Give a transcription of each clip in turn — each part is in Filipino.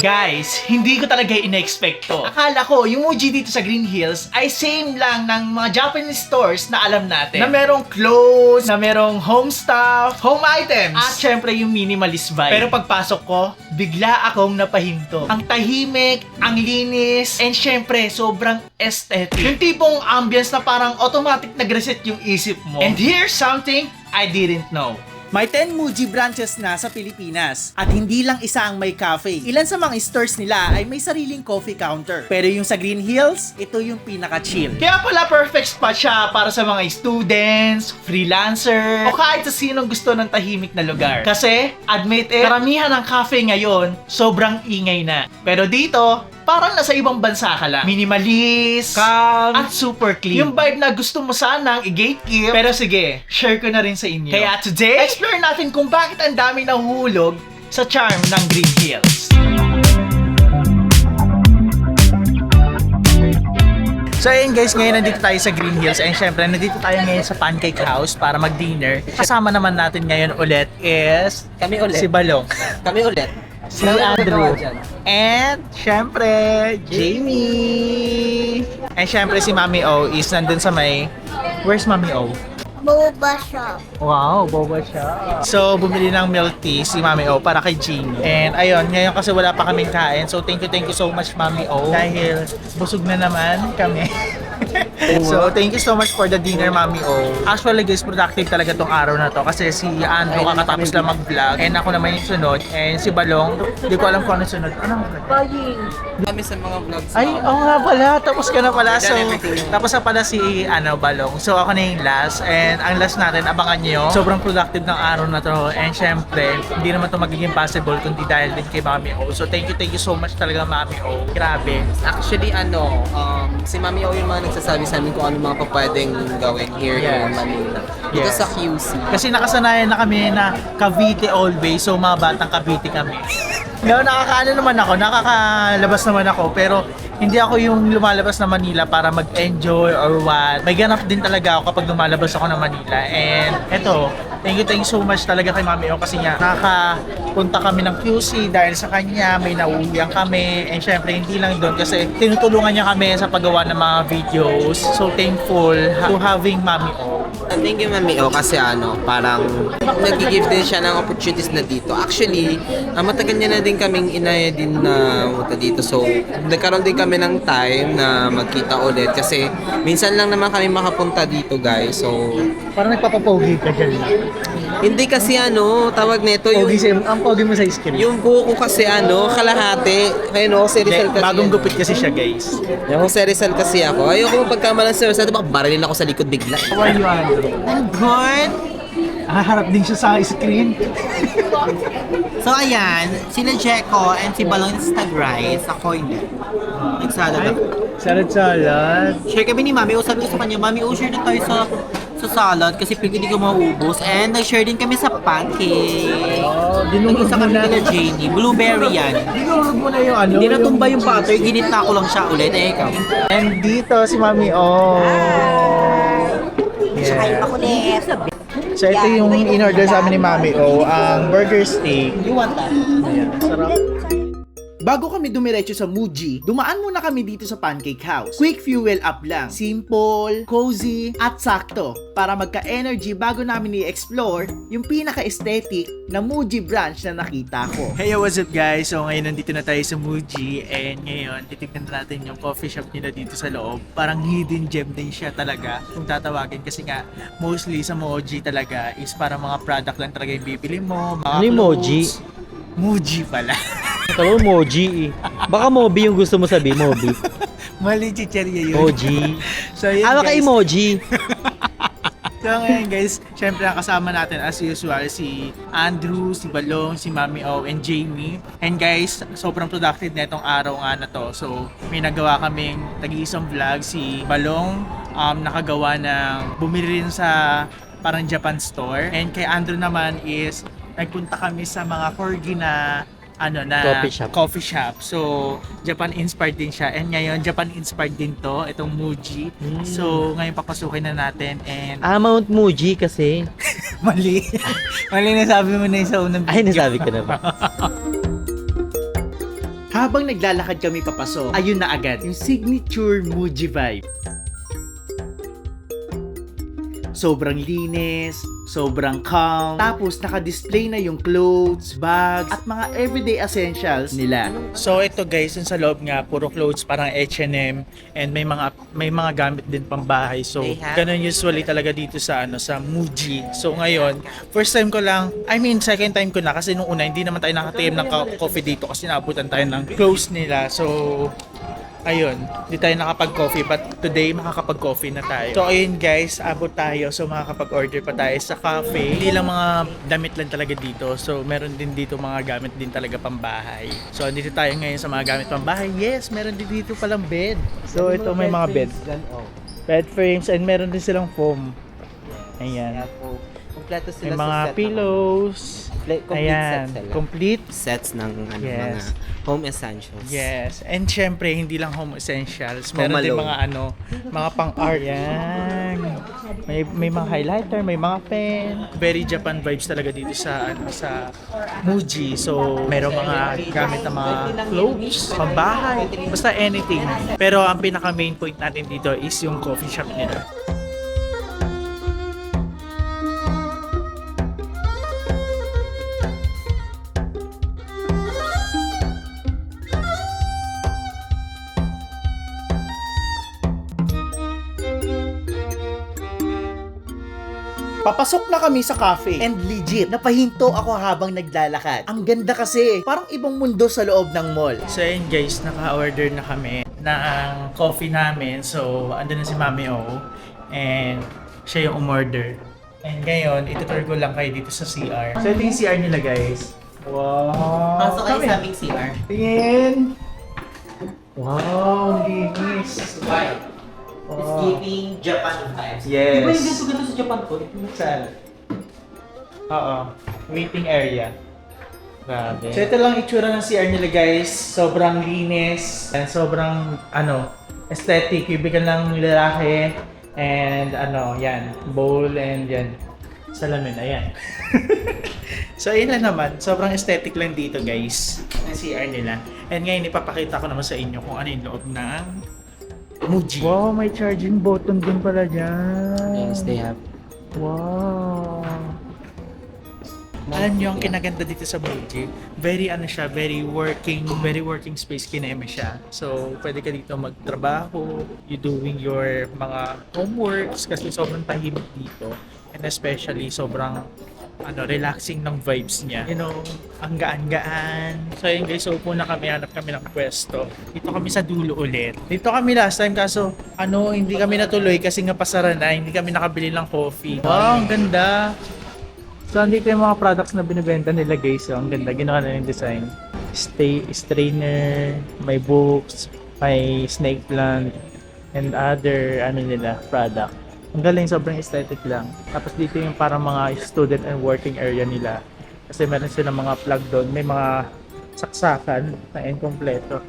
Guys, hindi ko talaga in-expect to. Akala ko, yung Muji dito sa Green Hills ay same lang ng mga Japanese stores na alam natin. Na merong clothes, na merong home stuff, home items, at syempre yung minimalist vibe. Pero pagpasok ko, bigla akong napahinto. Ang tahimik, ang linis, and syempre, sobrang aesthetic. Yung tipong ambience na parang automatic nag-reset yung isip mo. And here's something I didn't know. May 10 Muji branches na sa Pilipinas. At hindi lang isa ang may cafe. Ilan sa mga stores nila ay may sariling coffee counter. Pero yung sa Green Hills, ito yung pinaka-chill. Kaya pala perfect spot siya para sa mga students, freelancer, o kahit sa sinong gusto ng tahimik na lugar. Kasi, admit it, karamihan ng cafe ngayon, sobrang ingay na. Pero dito, parang nasa ibang bansa ka lang. Minimalist, calm, at super clean. Yung vibe na gusto mo sanang i-gatekeep. Pero sige, share ko na rin sa inyo. Kaya today, explore natin kung bakit ang daming nahuhulog sa charm ng Green Hills. So ayun guys, ngayon nandito tayo sa Green Hills and syempre nandito tayo ngayon sa Pancake House para mag-dinner. Kasama naman natin ngayon ulit is Kami ulit. si Balong. Kami ulit. Si Andrew. And, syempre, Jamie. And syempre, si Mami O is nandun sa may... Where's Mami O? Boba shop. Wow, boba siya. So, bumili ng milk tea si Mami O para kay Jamie. And ayun, ngayon kasi wala pa kaming kain. So, thank you so much, Mami O. Dahil busog na naman kami. So, thank you so much for the dinner, Mami O. Actually, guys, productive talaga tong araw na to. Kasi si Andrew kakatapos lang mag-vlog. And ako naman yung sunod. And si Balong, hindi ko alam kung ano sunod. Anong vlog? Kami sa mga vlogs. Ay, oo nga pala. Tapos ka na pala. So, tapos na pala si Balong. So, ako na yung last. And ang last natin, abangan nyo. Sobrang productive ng araw na to. And syempre, hindi naman to magiging possible kundi dahil din kay Mami O. So, thank you so much talaga, Mami O. Grabe. Actually, si Mami O yung mga nagsasabi sa amin kung ano mga pwedeng gawin here in Manila. Dito Yes. sa QC. Kasi nakasanayan na kami na Cavite always. So, mga batang Cavite kami. Nakakaano naman ako, nakakalabas naman ako. Pero, hindi ako yung lumalabas na Manila para mag-enjoy or what. May ganap din talaga ako kapag lumalabas ako ng Manila. And eto, thank you so much talaga kay Mami O kasi nga nakakapunta kami ng QC dahil sa kanya, may nauwihan kami. And syempre, hindi lang doon kasi tinutulungan niya kami sa paggawa ng mga videos. So thankful to having Mami O. Thank you, Mami O, kasi parang nag-give din siya ng opportunities na dito. Actually, matagal niya na din kaming inaya din na punta dito. So, nagkaroon din kami ng time na magkita ulit kasi minsan lang naman kami makapunta dito, guys. So, Parang nagpapapogi ka dyan. hindi kasi tawag nito Ang pogi mo sa screen. yung buhok ko kasi kalahati. Ayun, Jose Rizal kasi. Bagong gupit kasi siya, guys. Yung Jose Rizal kasi ako. Ayoko magpagkamalan sa Jose. Baka barilin ako sa likod bigla. How are you, Andrew? I'm good. Harap din siya sa screen. So ayan, sila Jeko and si Balong Instagrize, ako hindi. Nagsalad ako. Salad. Share kami ni Mami O, sabi ko sa kanya, Mami O, share na tayo sa salad kasi hindi ko maubos. And nag-share din kami sa pancake. Oh, dinurog Isa mo kami na. nila Janie, blueberry yan. Dinurog mo na yung ano. Hindi natumba yung butter, ginitna ko lang siya ulit. Ikaw. And dito si Mami O. Yeah. Makulit. So ito yung in-order sa amin ni Mami O, ang burger steak. You want that? Ayan, sarap. Bago kami dumiretso sa Muji, dumaan muna kami dito sa Pancake House. Quick fuel up lang. Simple, cozy, at sakto para magka-energy bago namin i-explore yung pinaka-aesthetic na Muji branch na nakita ko. Hey, what's up guys? So ngayon nandito na tayo sa Muji and ngayon titignan natin yung coffee shop nila dito sa loob. Parang hidden gem din siya talaga kung tatawagin kasi nga mostly sa Muji talaga is para mga product lang talaga yung bibili mo. Mga Ano yung Muji? clothes. Muji pala. Talo Moji eh. Baka Mobi yung gusto mo sabihin, Mobi. Mali, chicherya yun. Moji. So yun Awa ka guys. emoji. So ngayon guys, syempre ang kasama natin as usual si Andrew, si Balong, si Mami O, and Jamie. And guys, sobrang productive na itong araw nga na to. So may nagawa kaming tag-iisang vlog. Si Balong nakagawa ng bumili rin sa parang Japan store. And kay Andrew naman is nagpunta kami sa mga corgi na coffee shop. So, Japan inspired din siya. And ngayon, Japan inspired din to, itong Muji. So, ngayon papasukin na natin and Mount Muji kasi. mali. Mali na sabi mo na yung sa unang video. Ay, nasabi ko na ba? Habang naglalakad kami papasok, ayun na agad yung signature Muji vibe. Sobrang linis, sobrang calm, tapos naka-display na yung clothes, bags, at mga everyday essentials nila. So ito guys, yung sa loob nga, puro clothes, parang H&M, and may mga gamit din pang bahay. So ganun usually talaga dito sa sa Muji. So ngayon, first time ko lang, second time ko na, kasi nung una hindi naman tayo nakatiim ng coffee dito kasi naabutan tayo ng clothes nila. So ayun, hindi tayo nakapag-coffee, but today makakapag-coffee na tayo. So ayun guys, abot tayo, so makakapag-order pa tayo sa cafe. Hindi lang mga damit lang talaga dito, so meron din dito mga gamit din talaga pambahay. So dito tayo ngayon sa mga gamit pambahay. Yes, meron din dito palang bed. So ito may mga bed frames, and meron din silang foam. Ayan. Kompleto May sila mga sa set. pillows. Complete Ayan, sets sila. complete. Sets ng Yes. mga home essentials. Yes. And syempre, hindi lang home essentials. Meron Home din alone. mga pang-art. Yan. May mga highlighter, may mga pen. Very Japan vibes talaga dito sa Muji. So, meron mga gamit na mga clothes, pambahay, basta anything. Pero ang pinaka main point natin dito is yung coffee shop nila. Papasok na kami sa cafe, and legit, napahinto ako habang naglalakad. Ang ganda kasi, parang ibang mundo sa loob ng mall. So yun guys, naka-order na kami ng coffee namin. So, andun na si Mami O, and siya yung umorder. And ngayon, itutur ko lang kayo dito sa CR. So ito yung CR nila guys. Wow! Pasok kayo sa aming CR. Tingin! Wow, linis! It's giving Japan vibes. Yes. Di ba yung ganito sa Japan po? Saan? Oo. Waiting area. Grabe. So ito lang itsura ng CR nila guys. Sobrang linis. And sobrang aesthetic. Ibigan ng lalaki. And yan. Bowl and yan. Salamin. Ayan. So ayun lang naman. Sobrang aesthetic lang dito guys. Ng CR nila. And ngayon ipapakita ko naman sa inyo kung ano yung loob ng Muji. Wow, may charging button din pala dyan. Yes, they have. Wow. Alam nyo, ang kinaganda dito sa Muji, very working space, kineme siya. So, pwede ka dito magtrabaho, you doing your mga homeworks kasi sobrang tahimik dito. And especially, sobrang relaxing ng vibes niya. You know, ang gaan-gaan. So yun guys, so na kami, hanap kami ng pwesto. Dito kami sa dulo ulit. Dito kami last time kaso, hindi kami natuloy kasi nga pasara na, hindi kami nakabili ng coffee. Wow, ang ganda. So andito yung mga products na binibenta nila guys. So, ang ganda, ginawa na yung design. Strainer, may books, may snake plant, and other product. Ang galing, sobrang aesthetic lang. Tapos dito yung parang mga student and working area nila. Kasi meron silang mga plug doon. May mga saksakan na inkompleto.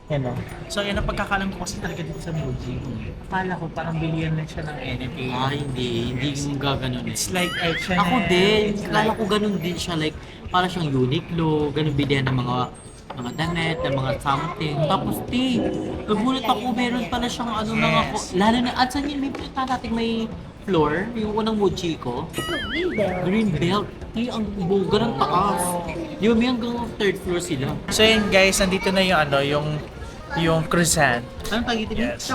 Yan o. So yun ang pagkakalam ko kasi talaga dito sa Muji. Akala ko parang bilihan lang siya ng anything. Hindi yung gaganon. It's like H&M. Ako din, kala ko ganun din siya, like, para siyang Uniqlo, ganun bilihan ng mga damit, ng mga something. Tapos, nagulat ako, meron pala siyang lalo na, at saan yun, may punta natin may floor, yung unang Muji ko. Green belt. Ang buga ng taas. Di ba may hanggang third floor sila? So yun guys, nandito na yung croissant. Anong tawag ito? Yes.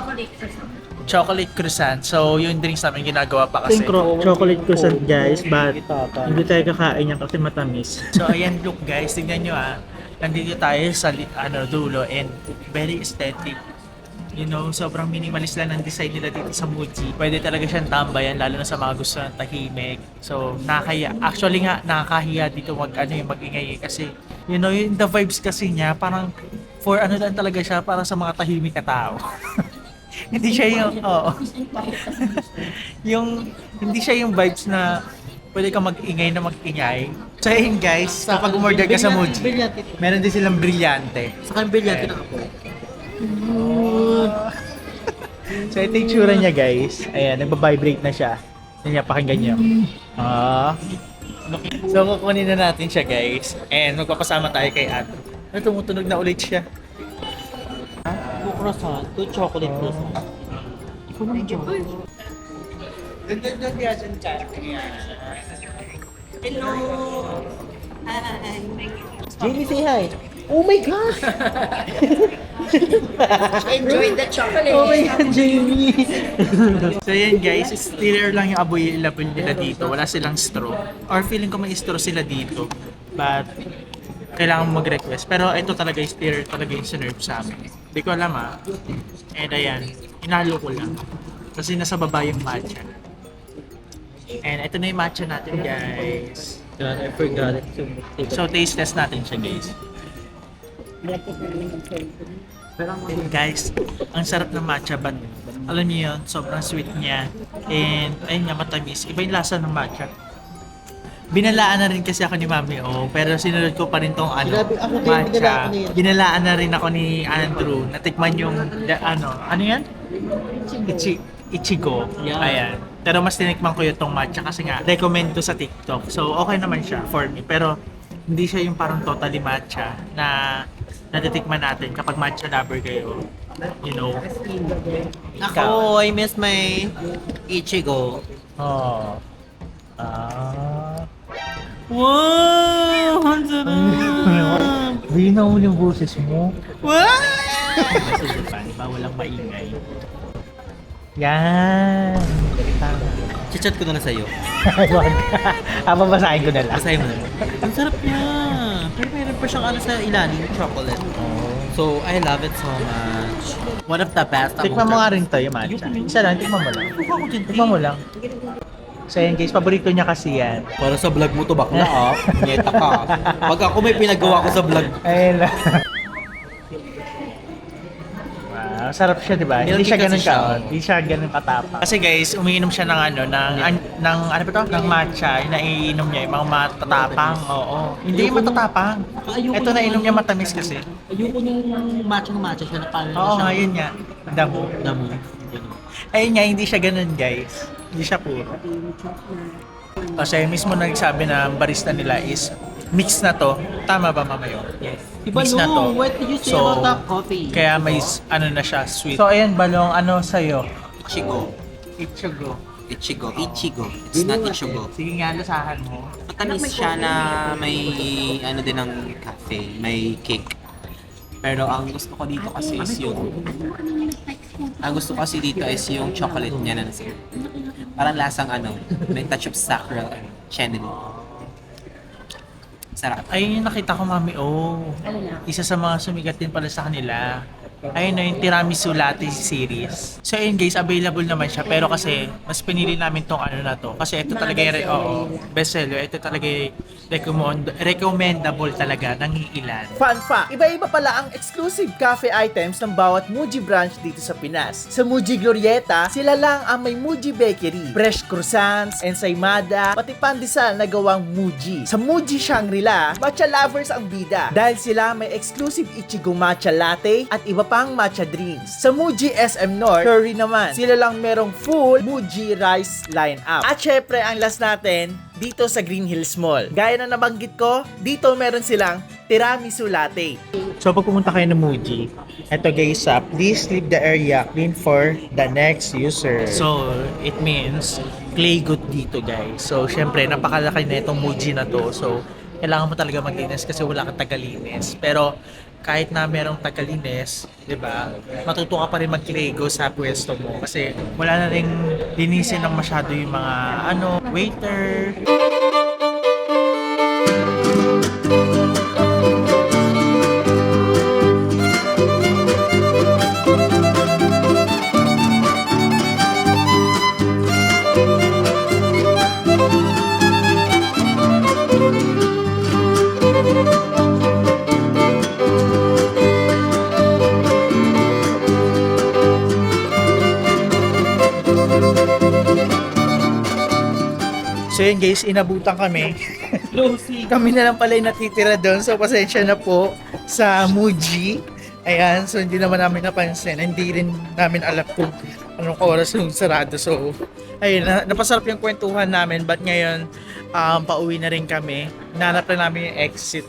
Chocolate croissant. So, yung drinks namin ginagawa pa kasi. Chocolate croissant guys, but hindi tayo kakain yan kasi matamis. So, ayan look guys, tignan nyo nandito tayo sa dulo, and very aesthetic. You know, sobrang minimalist lang ng design nila dito sa Muji. Pwede talaga siyang tambayan, lalo na sa mga gusto ng tahimik. So, actually nga, nakakahiya dito mag-ingay kasi, you know, yung the vibes kasi niya, parang for lang talaga siya, para sa mga tahimik na tao. Hindi siya hindi siya yung vibes na pwede kang mag-ingay na mag-ingay. So yun guys, kapag umorder ka sa Muji, meron din silang brilyante. Sa kanyang brilyante na ako. So ito yung tsura niya guys. Ayan, nagbabibrate na siya. Yan, pakinggan niyo. So kukunin na natin siya guys. And magpapasama tayo kay Ato. Tumutunog na ulit siya. Two croissant, two chocolate croissant. Ikaw naman dyan. Jamie, say hi. Oh my gosh! Enjoy the chocolate. Oh my God, Jamie! So yan guys, stirrer lang yung available nila dito. Wala silang straw. Or feeling ko may straw sila dito. But, kailangan mo mag-request. Pero ito talaga yung stirrer talaga yung sinerve sa amin. Hindi ko alam And ayan, inalo ko lang. Kasi nasa baba yung matcha. And ito na yung matcha natin guys. God, I forgot it. So taste test natin siya guys. Guys, ang sarap ng matcha but alam niyo yun, sobrang sweet niya and ayun nga matamis. Iba yung lasa ng matcha. Binalaan na rin kasi ako ni Mami pero sinunod ko pa rin tong matcha. Binalaan na rin ako ni Andrew. Natikman yung ano yan? Ichigo. Yeah. Ayan. Pero mas tinikman ko yung tong matcha kasi nga recommend to sa TikTok. So okay naman siya for me. Pero hindi siya yung parang totally matcha na natitikman natin kapag matcha lover kayo. You know. Ako, I miss my Ichigo. Oh. Wow! Ang sarap! Binaw yung boses mo. Wow! Kasi diba, walang maingay. Yan. Chichat ko na lang sa'yo. Babasahin ko na lang. Basahin mo na lang. Ang sarap niya! Pero meron pa siyang sa ilalim, chocolate. So, I love it so much. One of the best. Tikman mo nga rin to yung matcha. Isa lang, tikman mo lang. Tikman mo lang. So yan guys, paborito niya kasi yan. Para sa vlog mo to, bakla Nyeta ka. Pag ako may pinagawa ko sa vlog. Ayun lang. Wow, sarap siya, di ba? Hindi Milky siya ganun kasi siya. hindi siya ganun katapa. Kasi guys, umiinom siya ng ano ba to? Ng matcha, yung naiinom niya, yung mga matatapang. Oo. Hindi yung matatapang. Ito nainom niya matamis kasi. Ayoko nung matcha siya na parang Oo nga, yun nga. Damo. Damo. Ayun nga, hindi siya ganun guys. Hindi siya puro. Kasi mismo nagsabi na ang barista nila is mix na to. Tama ba Mama yun? Yes. Mix na to. What did you say So, about the coffee? Kaya may na siya, sweet. So ayan Balong, ano sa'yo? Ichigo. Ichigo. Ichigo. It's not Ichigo. Sige nga, lasahan mo. Matamis siya na may din ng cafe, may cake. Pero ang gusto ko dito kasi is yung chocolate niya na nasa. Parang lasang may touch of sakura cherry. Sarap. Ayun yung nakita ko Mami, isa sa mga sumigat din pala sa kanila. Ayun na yung tiramisu latte series. So ayun guys, available naman siya. Pero kasi, mas pinili namin tong na to. Kasi ito talaga yung bestseller. Ito talaga yung recommendable talaga ng ilan. Fun fact, iba-iba pala ang exclusive cafe items ng bawat Muji branch dito sa Pinas. Sa Muji Glorieta, sila lang ang may Muji Bakery, fresh croissants, ensaymada, pati pandesal na gawang Muji. Sa Muji Shangri-La, matcha lovers ang bida dahil sila may exclusive Ichigo matcha latte at iba pang matcha drinks. Sa Muji SM North, curry naman, sila lang merong full Muji rice lineup. At syempre, ang last natin, dito sa Green Hills Mall. Gaya na nabanggit ko, dito meron silang tiramisu latte. So pag pumunta kayo ng Muji, eto guys, please leave the area clean for the next user. So it means clay good dito guys. So syempre napakalaki na itong Muji na to. So kailangan mo talaga maglinis kasi wala kang tagalinis. Pero kahit na merong tagalinis, 'di ba? Matuto ka pa rin mag-lego sa pwesto mo kasi wala na ring linisin ng masyado yung mga waiter. So yun guys, inabutan kami. Kami na lang pala yung natitira doon. So pasensya na po sa Muji. Ayan, so hindi naman namin napansin. Hindi rin namin alam kung anong oras yung sarado. So ayun, napasarap yung kwentuhan namin. But ngayon, pauwi na rin kami. Nanap na namin yung exit.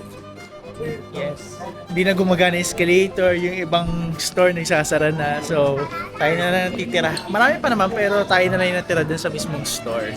Yes. Hindi na gumagana yung escalator, yung ibang store nagsasara na. So, tayo na lang natitira. Marami pa naman pero tayo na lang natira dun sa mismong store.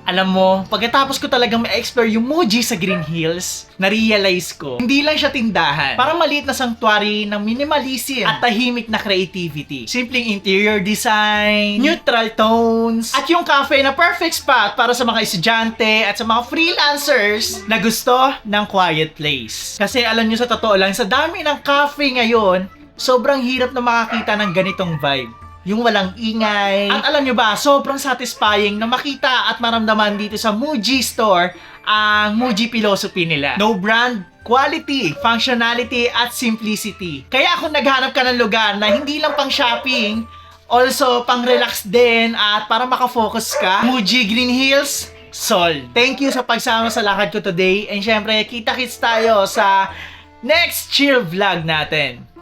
Alam mo, pagkatapos ko talagang ma-explore yung Muji sa Green Hills, na-realize ko, hindi lang siya tindahan. Parang maliit na sanctuary ng minimalism at tahimik na creativity. Simpleng interior design, neutral tones, at yung cafe na perfect spot para sa mga estudyante at sa mga freelancers na gusto ng quiet place. Kasi alam nyo sa totoo lang, sa dami ng cafe ngayon, sobrang hirap na makakita ng ganitong vibe. Yung walang ingay. At alam nyo ba, sobrang satisfying na makita at maramdaman dito sa Muji store ang Muji philosophy nila. No brand, quality, functionality, at simplicity. Kaya kung naghanap ka ng lugar na hindi lang pang shopping, also pang relax din at para makafocus ka, Muji Green Hills, Sol. Thank you sa pagsama sa lakad ko today. And syempre, kita-kits tayo sa next chill vlog natin.